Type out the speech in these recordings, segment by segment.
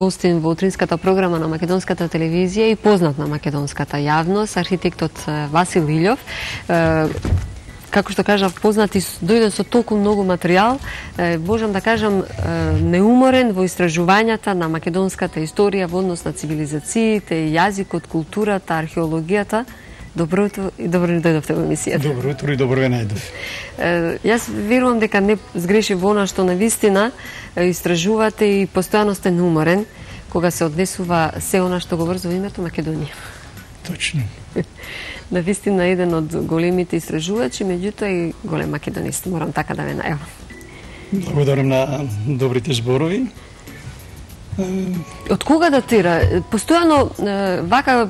Гостин во утринската програма на македонската телевизија и познат на македонската јавност, архитектот Васил Илјов. Како што кажав, познат и дојде со толку многу материјал, можам да кажам неуморен во истражувањата на македонската историја во однос на цивилизациите, јазикот, културата, археологијата. Добро утро и добро ни дојдовте во емисијата. Добро утро и добро ве најдов. Јас верувам дека не сгрешив во она што навистина истражувате и постојано сте неуморен кога се однесува се она што го врзува името Македонија. Точно. Навистина еден од големите истражувачи, меѓутоа и голем македонист, морам така да ве најавам. Благодарам на добрите зборови. Од кога датира? Постојано вака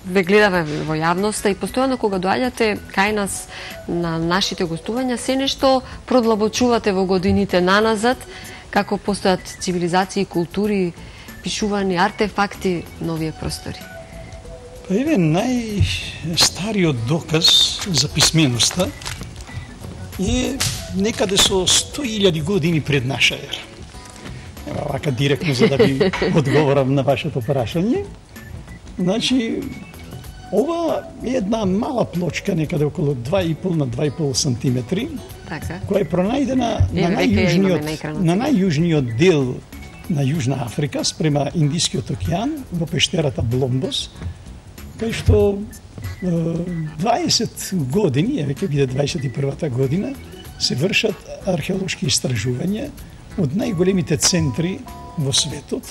ве гледаме во јавноста и постојано кога доаѓате кај нас на нашите гостувања, се нешто продлабочувате во годините наназад, како постојат цивилизации, култури, пишувани, артефакти на овие простори. Па еве најстариот доказ за писменоста е некаде со 100.000 години пред наша ера. Вака директно за да ви одговорам на вашето прашање. Значи, ова е една мала плочка, некаде околу 2,5 на 2,5 сантиметри, која е пронајдена на најјужниот дел на Јужна Африка, спрема Индискиот океан, во пештерата Бломбос, кај што 20 години, веќе биде 21-та година, се вршат археолошки истражувања од најголемите центри во светот.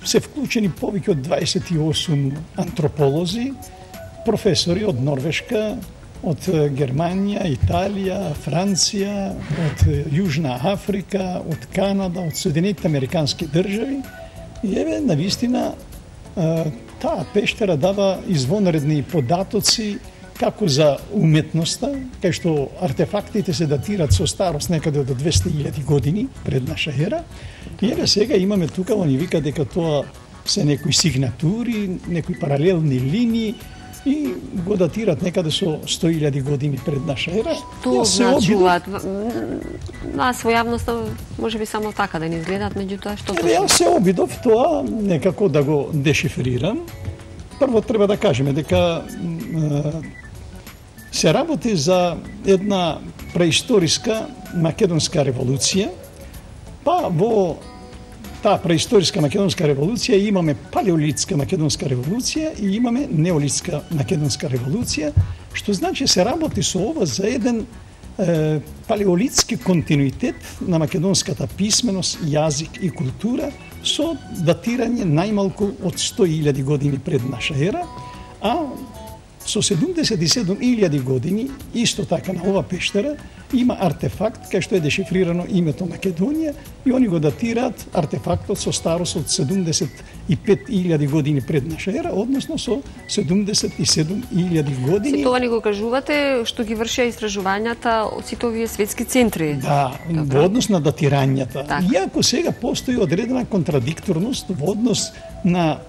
Се вклучени повеќе од 28 антрополози, професори од Норвешка, од Германија, Италија, Франција, од Јужна Африка, од Канада, од Соединетите Американски држави. И еве, навистина, таа пештера дава извонредни податоци како за уметноста, кај што артефактите се датираат со старост некаде од 200.000 години пред наша ера. И еве сега имаме тука, они вика дека тоа се некои сигнатури, некои паралелни линии и го датираат некаде со 100.000 години пред наша ера. Што значуваат? Нас во јавноста може би само така да ни изгледаат, меѓутоа што тоа? Јас се обидов тоа некако да го дешифрирам. Прво треба да кажеме дека се работи за една преисториска македонска револуција, па во таа преисториска македонска револуција имаме палеолитска македонска револуција и имаме неолитска македонска револуција, што значи се работи со ова за еден палеолитски континуитет на македонската писменост, јазик и култура со датирање најмалку од 100.000 години пред наша ера, а со 77.000 години, исто така на ова пештера, има артефакт кај што е дешифрирано името Македонија и они го датираат артефактот со старост од 75.000 години пред наша ера, односно со 77.000 години. Си тоа ни го кажувате што ги вршеа истражувањата од сите овие светски центри. Да, во однос на датирањата. Иако сега постои одредена контрадикторност во однос на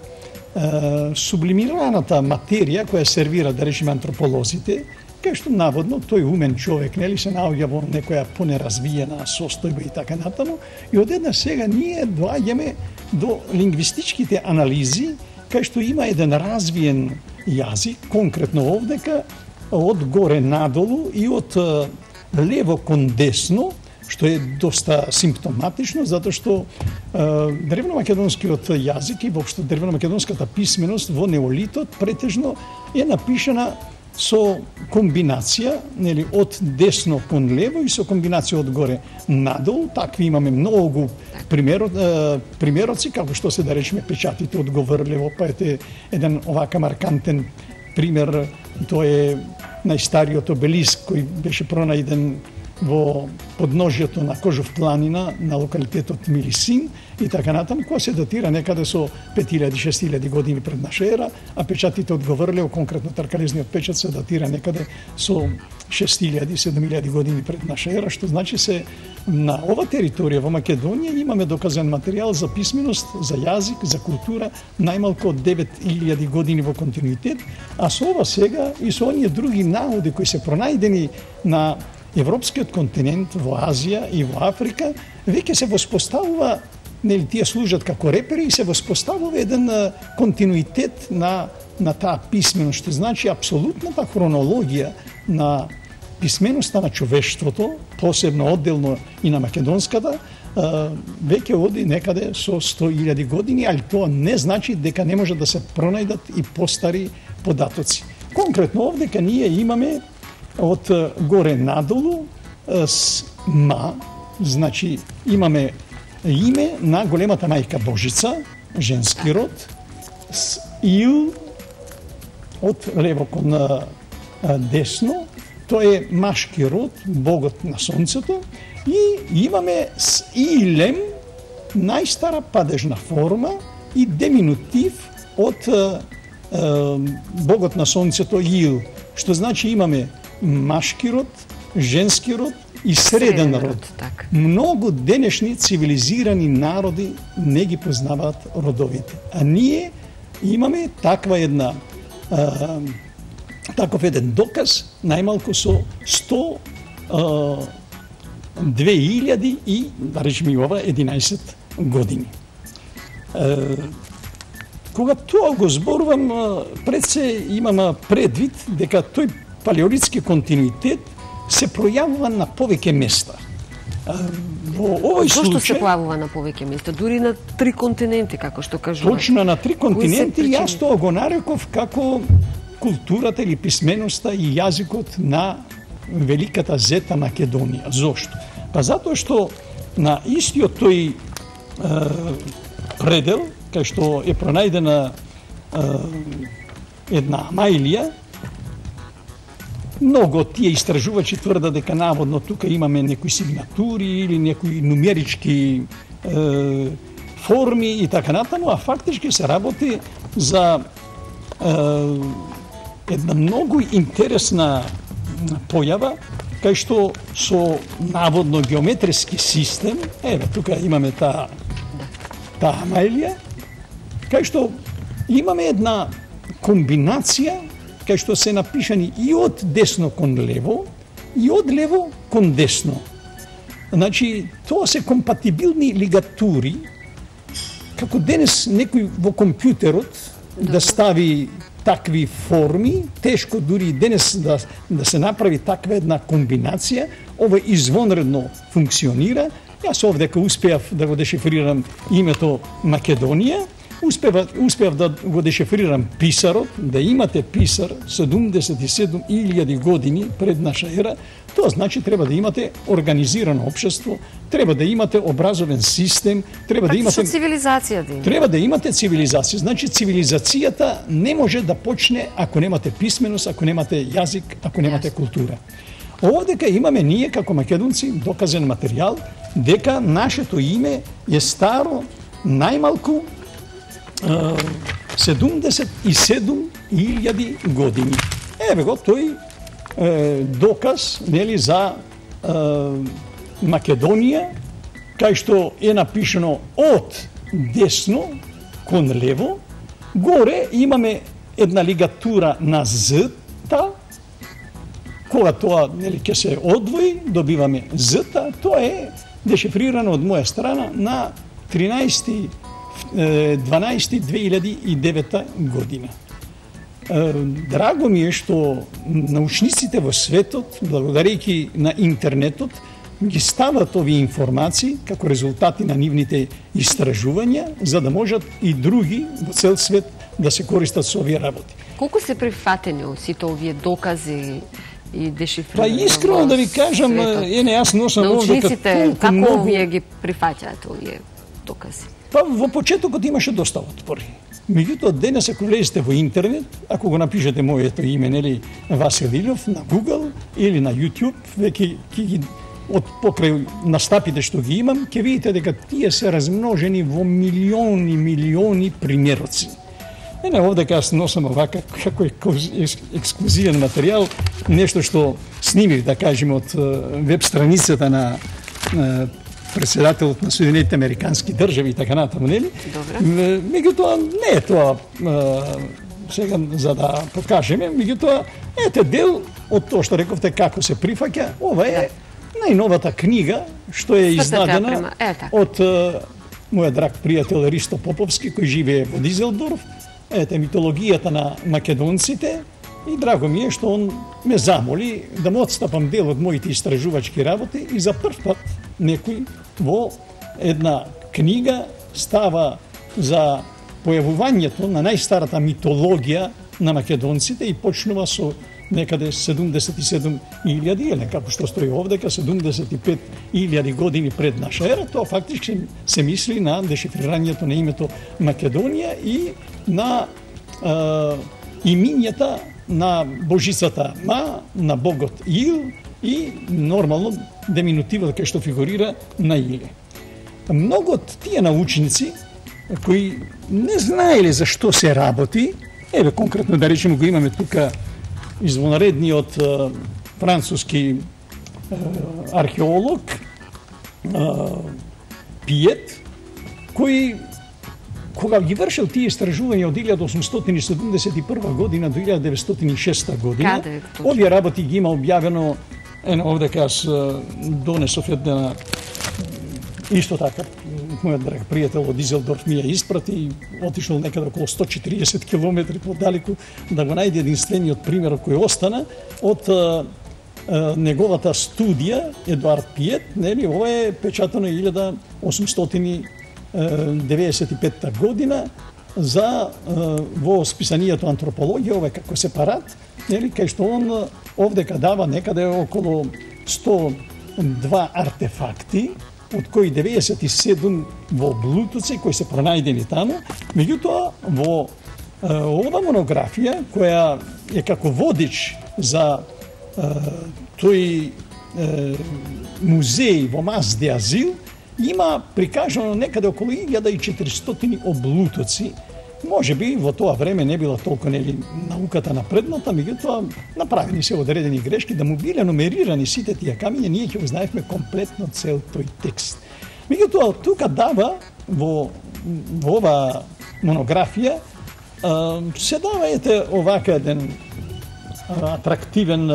сублимираната материја која сервира, да речеме, антрополозите, кај што наводно тој умен човек нели се наоѓа во некоја понеразвиена состојба и така натаму, и одеднаш сега ние доаѓаме до лингвистичките анализи кај што има еден развиен јазик, конкретно овдека од горе надолу и од лево кон десно, што е доста симптоматично, затоа што древномакедонскиот јазик и воопшто древномакедонската писменост во неолитот претежно е напишана со комбинација, нели, од десно кон лево и со комбинација од горе надолу. Такви имаме многу примероци, како што се, да речеме, печатите од Говорлево, па ете еден овака маркантен пример, тоа е најстариот обелиск кој беше пронајден во подножјето на Кожов планина на локалитетот Милисин и така натаму, која се датира некаде со 5.000-6.000 години пред наша ера, а печатите од Говорлево, конкретно таркалезниот печат, се датира некаде со 6.000-7.000 години пред наша ера, што значи се на ова територија во Македонија имаме доказан материјал за писменост, за јазик, за култура, најмалку од 9.000 години во континуитет, а со ова сега и со оние други наоди кои се пронајдени на европскиот континент, во Азија и во Африка, веќе се воспоставува нели тие служат како репери и се воспоставува еден континуитет на таа писменост, што значи апсолутната хронологија на писменоста на човештвото, посебно одделно и на македонската, веќе оди некаде со 100.000 години, али тоа не значи дека не може да се пронајдат и постари податоци. Конкретно овдека ние имаме од горе надолу ма, значи имаме име на големата мајка Божица, женски род, ил од лево кон десно, тој е машки род, богот на сонцето, и имаме с илем, најстара падежна форма и деминутив од богот на сонцето ил, што значи имаме машки род, женски род и среден род. Так. Многу денешни цивилизирани народи не ги познаваат родовите. А ние имаме таква една таков еден доказ, најмалку со 2000 и, да речеме и ова, 11 години. Кога тоа го зборувам, пред се имам предвид дека тој палеолитски континуитет се пројавува на повеќе места. Во овој случај... Зошто се појавува на повеќе места? Дури на 3 континенти, како што кажувате. Точно на 3 континенти, јас тоа го нареков како културата или писменоста и јазикот на великата зета Македонија. Зошто? Па затоа што на истиот тој предел, кај што е пронајдена една амаилија, многу од тие истражувачи тврдат дека наводно тука имаме некои сигнатури или некои нумерички форми и така натаму, а фактички се работи за една многу интересна појава, кај што со наводно геометриски систем, еве тука имаме таа амаилија, кај што имаме една комбинација кај што се напишани и од десно кон лево, и од лево кон десно. Значи, тоа се компатибилни лигатури, како денес некој во компјутерот да стави такви форми, тешко дури денес да се направи таква една комбинација, ова извонредно функционира. Јас овдека успеав да го дешифрирам името Македонија, успеав да го дешифрирам писарот, да имате писар 77.000 години пред наша ера, тоа значи треба да имате организирано општество, треба да имате образовен систем, треба да имате цивилизација. Треба да имате цивилизација. Значи цивилизацијата не може да почне ако немате писменост, ако немате јазик, ако немате култура. Овдека имаме ние како македонци доказен материјал дека нашето име е старо најмалку 77.000 години. Еве го тој доказ, нели, за Македонија, кај што е напишано од десно кон лево, горе имаме една лигатура на Z-та, кога тоа, нели, ќе се одвои, добиваме Z-та, тоа е дешифрирано од моја страна на 13.12.2009 година. Драго ми е што научниците во светот, благодарејќи на интернетот, ги стават овие информации како резултати на нивните истражувања, за да можат и други во цел свет да се користат со овие работи. Колку се прифатени сите овие докази и дешифрирање? Па искрено да ви кажам, јас носам овде како многу... вие ги прифаќаат овие докази? Па во почетокот имаше доста отпори. Меѓутоа денес ако влезете во интернет, ако го напишете моето име, нели, Васил Илјов на Google или на YouTube, веќе ќе ги од покрај настапите што ги имам, ќе видите дека тие се размножени во милиони примероци. Не, овдека јас носам овака како ексклузивен материјал, нешто што снимив, да кажеме, од веб страницата на председателот на Соединетите Американски држави и така натаму, нели? Меѓутоа не е тоа сега за да покажеме, меѓутоа ете дел од тоа што рековте како се прифаќа, ова е најновата книга што е издадена од мојот драг пријател Ристо Поповски, кој живее во Дизелдорф. Ете митологијата на македонците и драго ми е што он ме замоли да му отстапам дел од моите истражувачки работи и за прв пат некој во една книга става за појавувањето на најстарата митологија на македонците и почнува со некаде 77.000 или како што стои овдека 75.000 години пред наша ера. Тоа фактички се мисли на дешифрирањето на името Македонија и на имињата на божицата Ма, на богот Ил и нормално деминутивот кај што фигурира на Иле. Многу од тие научници кои не знаеле за што се работи, еве конкретно да речеме го имаме тука извонредниот француски археолог Пиет, кој кога ги вршил тие истражувања од 1871 година до 1906 година, овие работи ги има објавено, овдека аз донесов една исто така, мојот драг пријател од Дизелдорф ми ја испрати и отишол некаде околу 140 километри подалеку да го најде единствениот пример кој остана од неговата студија Едуард Пиет, нели, ова е печатано 1895 година за во списанието Антропологија, ова е како сепарат, нели, кај што он овдека дава некаде околу 102 артефакти, од кои 97 во блутоци кои се пронајдени таму. Меѓутоа, во ова монографија, која е како водич за тој музеј во Мас де Азил, има прикажано некаде околу 1400 облутоци. Може би во тоа време не била толку нели науката напредната, меѓутоа направени се одредени грешки да му биле номерирани сите тие камиња, ние ќе го знаевме комплетно цел тој текст. Меѓутоа тука дава во ова монографија се дава ете овака еден атрактивен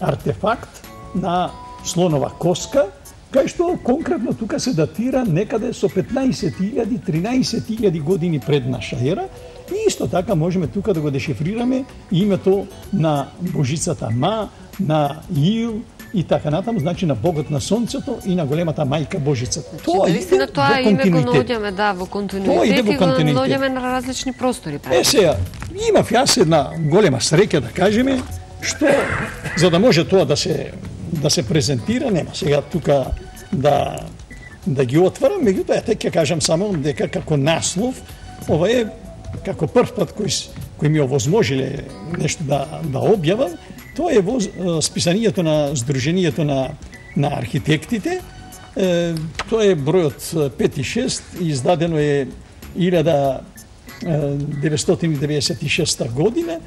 артефакт на слонова коска, кај што конкретно тука се датира некаде со 15.000-13.000 години пред наша ера и исто така можеме тука да го дешифрираме името на божицата Ма, на Ил и така натаму, значи на богот на сонцето и на големата мајка божицата. Тоа иде тоа име го наоѓаме во континуитет и го наоѓаме на различни простори. Сега, имав јас една голема среќа да кажеме, што за да може тоа да се презентира, нема сега тука да ги отварам, меѓутоа ја ќе кажам само дека како наслов, ова е како прв пат кој ми овозможиле нешто да објавам, тоа е во списанието на Сдруженијето на архитектите. Тоа е бројот 5 и 6, издадено е 1996 година.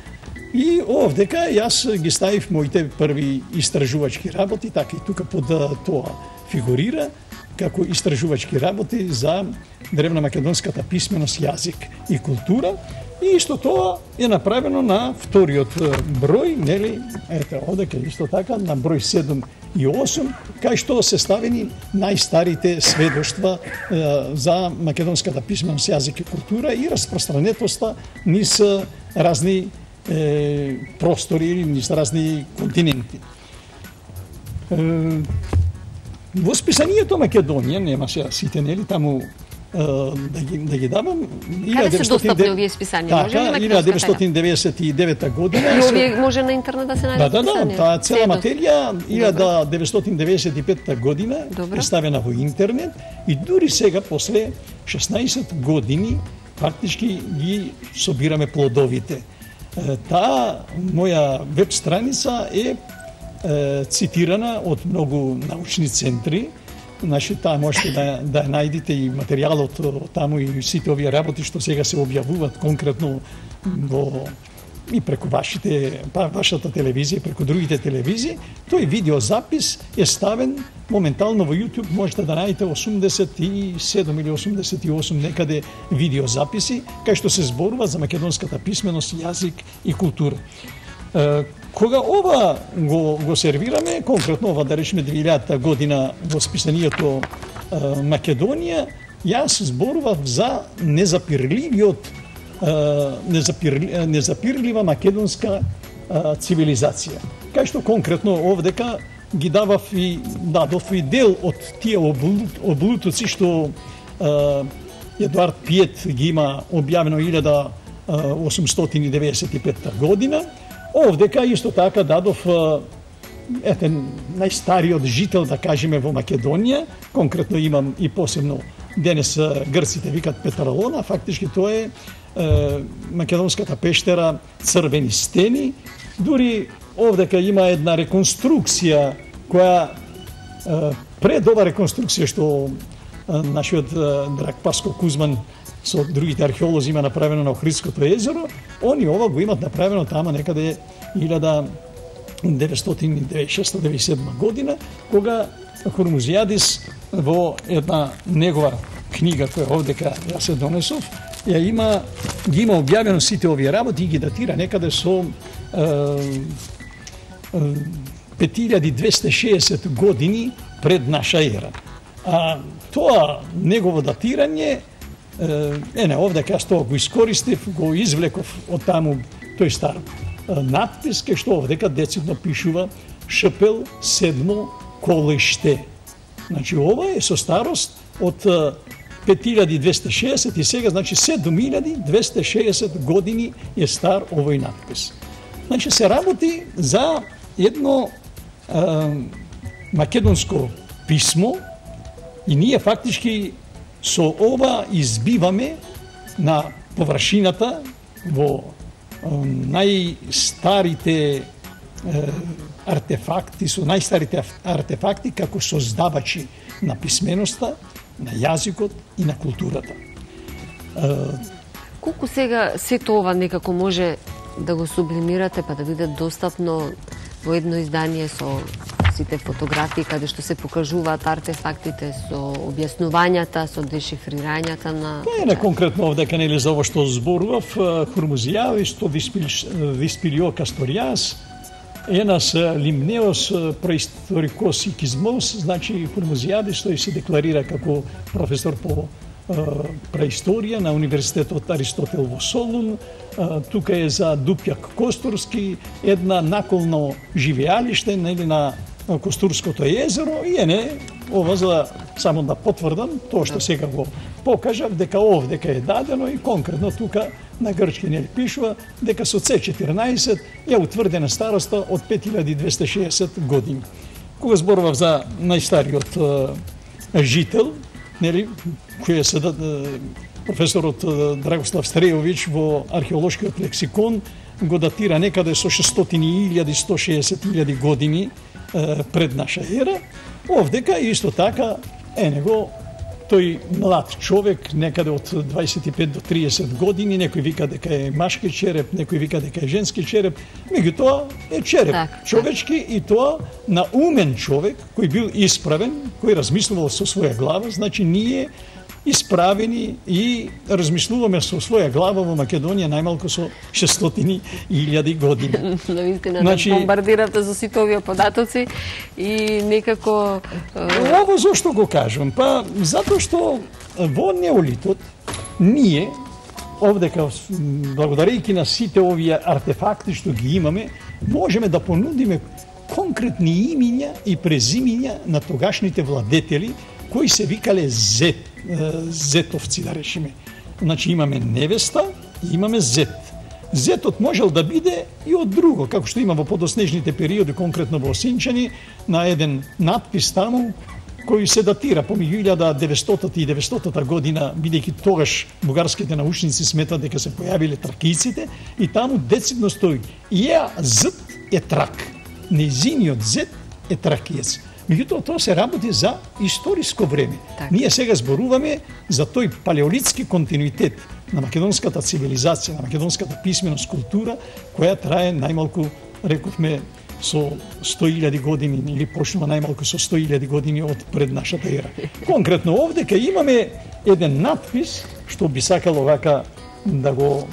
И овдека јас ги ставив моите први истражувачки работи, така и тука под тоа фигурира како истражувачки работи за древна македонската писменост, јазик и култура. И исто тоа е направено на вториот број, нели, ете овдека исто така на број 7 и 8, кај што се ставени најстарите сведоштва за македонската писменост, јазик и култура и распространетоста низ разни простори или низ разни континенти. Во списанието Македонија, нема сега сите, нели, таму да ги давам. Каде се достапни овие списанија? Така, 1999 година. И овие може на интернет да се најдат списанија? Да, таа цела материја 1995 година е ставена во интернет и дури сега, после 16 години, фактички ги собираме плодовите. Таа моја веб страница е цитирана од многу научни центри. Значи, таа можете да ја најдете и материјалот таму и сите овие работи што сега се објавуваат конкретно и преку вашата телевизија, преку другите телевизии. Тој видеозапис е ставен моментално во YouTube, можете да најдете 87 или 88 некаде видеозаписи, кај што се зборува за македонската писменост, јазик и култура. Кога ова го сервираме, конкретно ова да речеме 2000 година во списанието Македонија, Јас зборував за незапирлива македонска цивилизација. Кај што конкретно овдека ги дадов и дел од тие облутоци што Едуард Пиет ги има објавено 1895 година. Овдека исто така дадов најстариот жител, да кажеме, во Македонија. Конкретно имам и посебно денес грците викат Петаралона, фактички тоа е македонската пештера Црвени стени. Дури овдека има една реконструкција која пред ова реконструкција што нашиот драг Паско Кузман со другите археолози има направено на Охридското езеро, они ова го имат направено тама некаде 1996-97 година, кога Хурмузијадис во една негова книга која овдека ја се донесов, ги има објавено сите овие работи и ги датира некаде со 5260 години пред наша ера. А тоа негово датирање, овдека јас тоа го искористив, го извлеков од таму тој стар надпис, кај што овдека децидно пишува Шпел 7 колиште. Значи ова е со старост од 5260 и сега, значи 7260 години е стар овој надпис. Значи се работи за едно македонско писмо и ние фактички со ова избиваме на површината во најстарите артефакти, со најстарите артефакти како создавачи на писменоста, на јазикот и на културата. Колку сега сето ова некако може да го сублимирате па да биде достапно во едно издание со сите фотографии каде што се покажуваат артефактите, со објаснувањата, со дешифрирањата на... Тоа е конкретно овдека, нели, за ово што зборував, Хурмузијадис, што Виспилио Касторијас, Енас Лимнеос происторикос и кизмос, значи Хурмузијадис, тој се декларира како професор по преисторија на Универзитетот Аристотел во Солун. Тука е за Дупјак Костурски, една наколно живеалиште, нели, на Костурското езеро, и ова за само да потврдам тоа што сега го покажав, дека овдека е дадено и конкретно тука на грчки нели пишува дека со C14 е утврдена староста од 5260 години. Кога зборував за најстариот жител, нели, кој е професорот Драгослав Стрејовиќ во археолошкиот лексикон го датира некаде со 600.000-160.000 години пред наша ера. Овдека исто така тој млад човек, некаде од 25 до 30 години, некој вика дека е машки череп, некој вика дека е женски череп, меѓутоа е череп човечки и тоа на умен човек кој бил исправен, кој размислувал со своја глава. Значи ние исправени и размислуваме со своја глава во Македонија најмалку со 600.000 години. Навистина, значи, бомбардирате со сите овие податоци и некако... Ово зошто го кажувам? Па, затоа што во неолитот ние, овдека, благодарејќи на сите овие артефакти што ги имаме, можеме да понудиме конкретни имиња и презимиња на тогашните владетели кои се викале зетовци, да решиме. Значи имаме невеста и имаме зет. Зетот можел да биде и од друго, како што има во подоснежните периоди, конкретно во Осинчани, на еден надпис таму, кој се датира помеѓу 1900 и 900 година, бидејќи тогаш бугарските научници сметат дека се појавиле тракијците, и таму децидно стои Ја зет е трак, нејзиниот зет е тракијец. Меѓутоа, тоа се работи за историско време. Так. Ние сега зборуваме за тој палеолитски континуитет на македонската цивилизација, на македонската писменост, култура, која трае најмалку, рековме, со 100.000 години, или почнува најмалку со 100.000 години од пред нашата ера. Конкретно овдека имаме еден надпис, што би сакало вака да го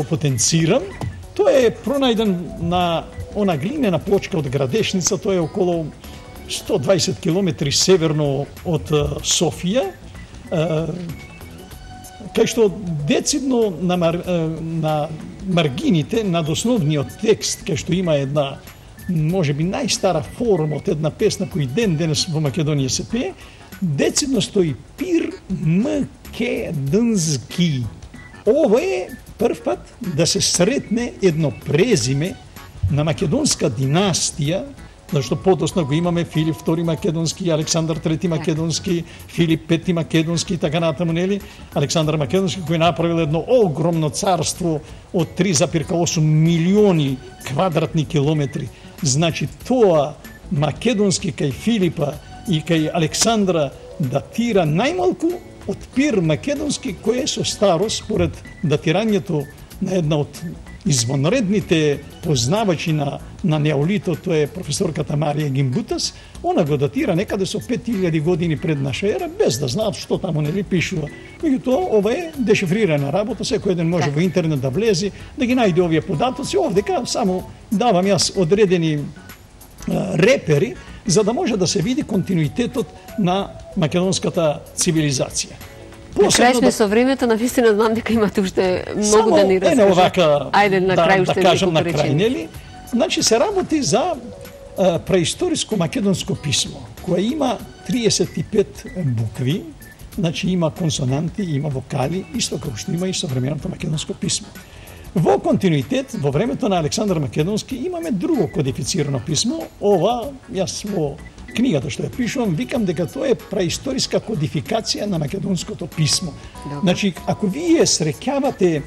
потенцирам. Тоа е пронајден на она глинена плочка од Градешница, тоа е околу 120 километри северно од Софија. кај што децидно на маргините над основниот текст, кај што има една може би најстара форма од една песна кој ден денес во Македонија се пее, децидно стои пир македонски. Ова е прв пат да се сретне едно презиме на македонска династија, зашто подоцна го имаме Филип II Македонски, Александар III Македонски, Филип V Македонски и така натаму, нели? Александар Македонски кој направил едно огромно царство од 3,8 милиони квадратни километри. Значи тоа македонски кај Филипа и кај Александра датира најмалку од пир македонски кој е со старост, според датирањето на една од извонредните познавачи на неолитот, тоа е професорката Марија Гимбутас, она го датира некаде со 5000 години пред наша ера, без да знаат што таму нели пишува. Меѓутоа, ова е дешифрирана работа, секој еден може во интернет да влезе, да ги најде овие податоци. Овдека само давам јас одредени репери, за да може да се види континуитетот на македонската цивилизација. На крај сме со времето, навистина знам дека имате уште многу да ни раскажете. Овака, ајде на крај уште да кажам на крај, нели? Значи се работи за преисториско македонско писмо, кое има 35 букви, значи има консонанти, има вокали, исто како што има и современото македонско писмо. Во континуитет, во времето на Александар Македонски, имаме друго кодифицирано писмо. Ова, јас во книгата што ја пишувам, викам дека тоа е преисториска кодификација на македонското писмо. Добре. Значи, ако вие среќавате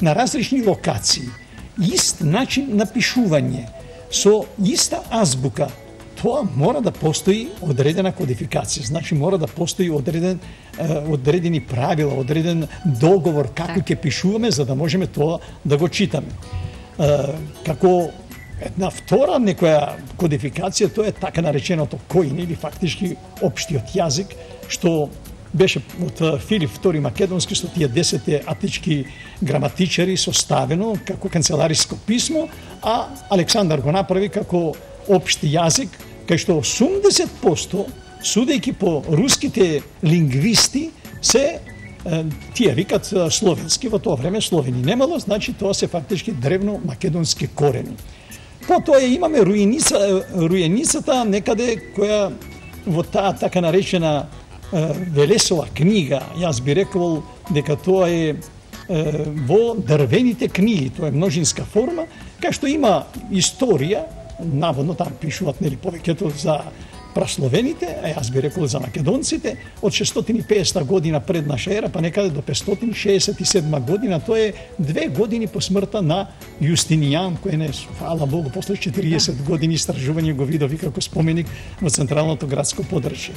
на различни локации, ист начин на пишување, со иста азбука, тоа мора да постои одредена кодификација. Значи, мора да постои одредени правила, одреден договор како ќе пишуваме, за да можеме тоа да го читаме. Како една втора некоја кодификација, тоа е така нареченото коин или фактички општиот јазик, што беше од Филип II Македонски со тие 10 атички граматичари составено како канцелариско писмо, а Александар го направи како општ јазик, кај што 80%, судејќи по руските лингвисти, се тие викат словенски. Во тоа време словени немало, значи тоа се фактички древно македонски корени. Потоа имаме рујеницата некаде која во таа така наречена Велесова книга, јас би рекол дека тоа е во дрвените книги, тоа е множинска форма, кај што има историја, наводно там пишуваат нели повеќето за прасловените, а јас би рекол за македонците, од 650 година пред наша ера, па некаде до 567 година, тоа е 2 години по смртта на Јустинијан, кој не, фала Богу, после 40 години истражување го видови како споменик во централното градско подрачје.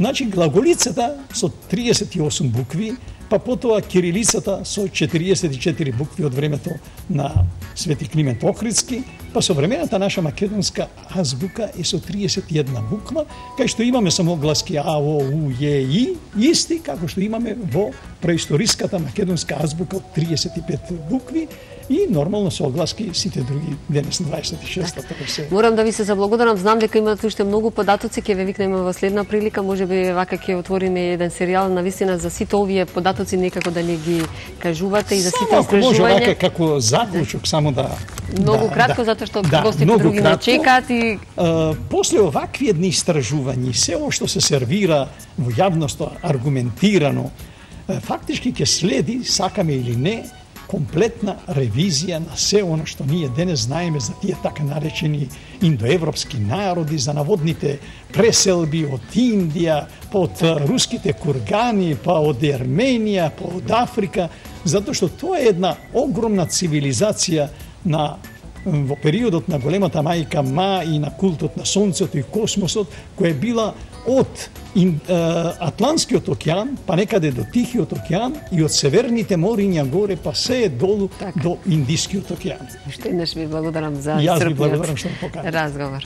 Значи, глаголицата со 38 букви, па потоа кирилицата со 44 букви од времето на Свети Климент Охридски, па современата наша македонска азбука е со 31 буква, кај што имаме самогласки А, О, У, Ј, И, исти како што имаме во преисториската македонска азбука од 35 букви, и нормално согласки сите други денес на 26-та. Морам да ви се заблагодарам, знам дека имате уште многу податоци, ќе ве викнеме во следна прилика, можеби вака ќе отвориме еден серијал навистина за сите овие податоци, некако да ни ги кажувате и за сите истражувања. Само може вака како заклучок само да многу кратко, затоа што гостите други не чекаат и после овакви едни истражувања, се ова што се сервира во јавноста аргументирано, фактички ќе следи, сакаме или не, комплетна ревизија на се оно што ние денес знаеме за тие така наречени индоевропски народи, за наводните преселби од Индија, па од руските кургани, па од Ерменија, па од Африка, затоа што тоа е една огромна цивилизација во периодот на големата мајка Ма и на култот на Сонцето и космосот, која била од Атлантскиот океан, па некаде до Тихиот океан и од северните мориња горе, па се долу до Индискиот океан. Уште еднаш ви благодарам за Јас ви благодарам што ме поканете. разговор.